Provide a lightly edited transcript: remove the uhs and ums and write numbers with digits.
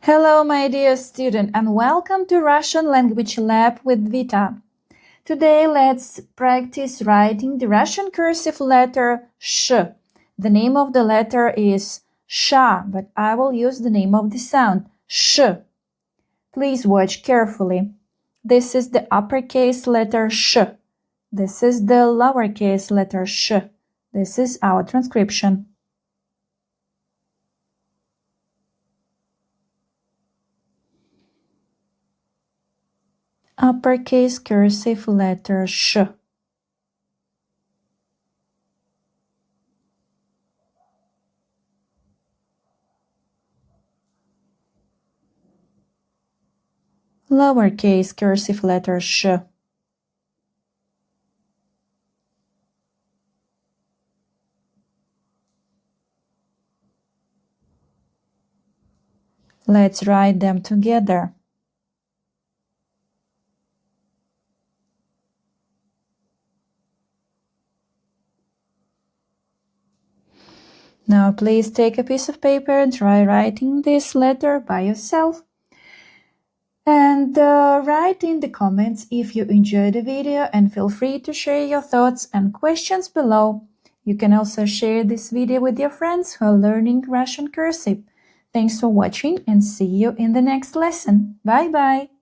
Hello, my dear student, and welcome to Russian Language Lab with Vita. Today, let's practice writing the Russian cursive letter sh. The name of the letter is sha, but I will use the name of the sound, sh. Please watch carefully. This is the uppercase letter sh. This is the lowercase letter sh. This is our transcription. Uppercase cursive letter sh. Lowercase cursive letter sh. Let's write them together. Now please take a piece of paper and try writing this letter by yourself. And write in the comments if you enjoyed the video, and feel free to share your thoughts and questions below. You can also share this video with your friends who are learning Russian cursive. Thanks for watching and see you in the next lesson. Bye bye!